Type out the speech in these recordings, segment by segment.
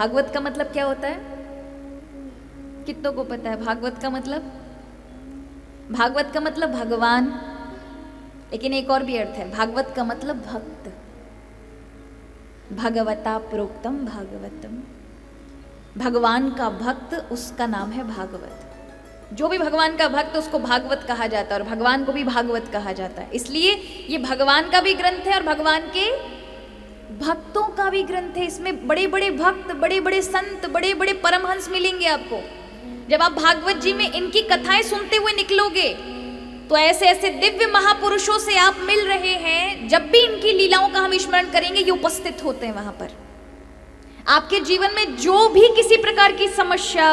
भागवत का मतलब क्या होता है? कितनों को पता है भागवत का मतलब? भागवत का मतलब भगवान, लेकिन एक और भी अर्थ है। भागवत का मतलब भक्त। भगवता प्रोक्तम भागवतम, भगवान का भक्त, उसका नाम है भागवत। जो भी भगवान का भक्त उसको भागवत कहा जाता है, और भगवान को भी भागवत कहा जाता है। इसलिए ये भगवान का भी ग्रंथ है और भगवान के भक्तों का भी ग्रंथ है। इसमें बड़े बड़े भक्त, बड़े बड़े संत, बड़े बड़े परमहंस मिलेंगे आपको। जब आप भागवत जी में इनकी कथाएं सुनते हुए निकलोगे तो ऐसे ऐसे दिव्य महापुरुषों से आप मिल रहे हैं। जब भी इनकी लीलाओं का हम स्मरण करेंगे ये उपस्थित होते हैं वहां पर। आपके जीवन में जो भी किसी प्रकार की समस्या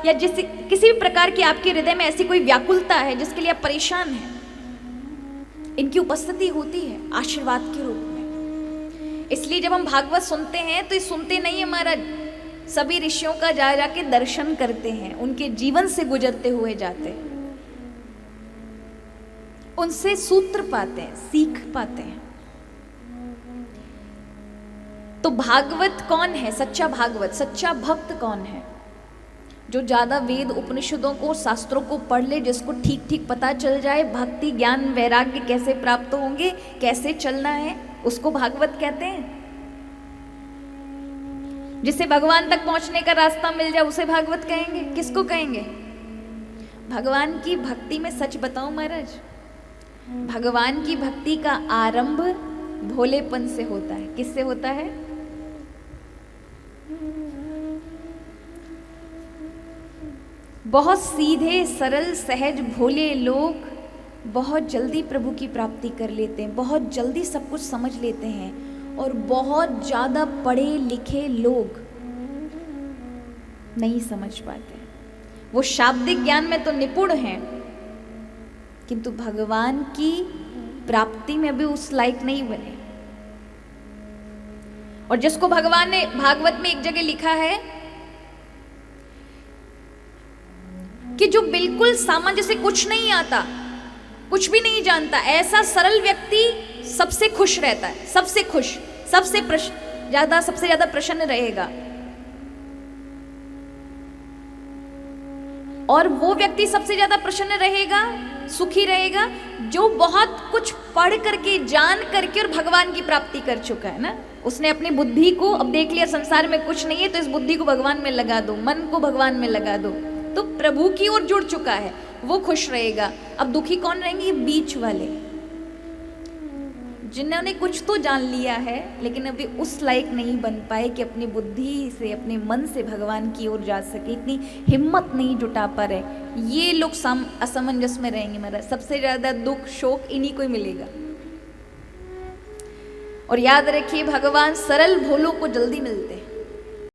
या किसी भी प्रकार की आपके हृदय में ऐसी कोई व्याकुलता है जिसके लिए आप परेशान हैं, इनकी उपस्थिति होती है आशीर्वाद के रूप में। इसलिए जब हम भागवत सुनते हैं तो ये सुनते नहीं है महाराज, सभी ऋषियों का जा जाके दर्शन करते हैं, उनके जीवन से गुजरते हुए जाते हैं, उनसे सूत्र पाते हैं, सीख पाते हैं। तो भागवत कौन है? सच्चा भागवत, सच्चा भक्त कौन है? जो ज्यादा वेद उपनिषदों को, शास्त्रों को पढ़ ले, जिसको ठीक ठीक पता चल जाए भक्ति ज्ञान वैराग्य कैसे प्राप्त होंगे, कैसे चलना है, उसको भागवत कहते हैं। जिसे भगवान तक पहुंचने का रास्ता मिल जाए उसे भागवत कहेंगे। किसको कहेंगे? भगवान की भक्ति में सच बताऊं महाराज, भगवान की भक्ति का आरंभ भोलेपन से होता है। किससे होता है? बहुत सीधे सरल सहज भोले लोग बहुत जल्दी प्रभु की प्राप्ति कर लेते हैं, बहुत जल्दी सब कुछ समझ लेते हैं। और बहुत ज्यादा पढ़े लिखे लोग नहीं समझ पाते। वो शाब्दिक ज्ञान में तो निपुण हैं किंतु भगवान की प्राप्ति में भी उस लायक नहीं बने। और जिसको भगवान ने भागवत में एक जगह लिखा है कि जो बिल्कुल सामान्य से कुछ नहीं आता, कुछ भी नहीं जानता, ऐसा सरल व्यक्ति सबसे खुश रहता है, सबसे खुश, सबसे ज्यादा प्रसन्न रहेगा। और वो व्यक्ति सबसे ज्यादा प्रसन्न रहेगा, सुखी रहेगा, जो बहुत कुछ पढ़ करके, जान करके और भगवान की प्राप्ति कर चुका है ना। उसने अपनी बुद्धि को अब देख लिया संसार में कुछ नहीं है, तो इस बुद्धि को भगवान में लगा दो, मन को भगवान में लगा दो, तो प्रभु की ओर जुड़ चुका है, वो खुश रहेगा। अब दुखी कौन रहेंगे? ये बीच वाले, जिन्होंने कुछ तो जान लिया है लेकिन अभी उस लायक नहीं बन पाए कि अपनी बुद्धि से, अपने मन से भगवान की ओर जा सके, इतनी हिम्मत नहीं जुटा पा रहे। ये लोग असमंजस में रहेंगे महाराज। सबसे ज्यादा दुख शोक इन्हीं को ही मिलेगा। और याद रखिए भगवान सरल भोलों को जल्दी मिलते हैं।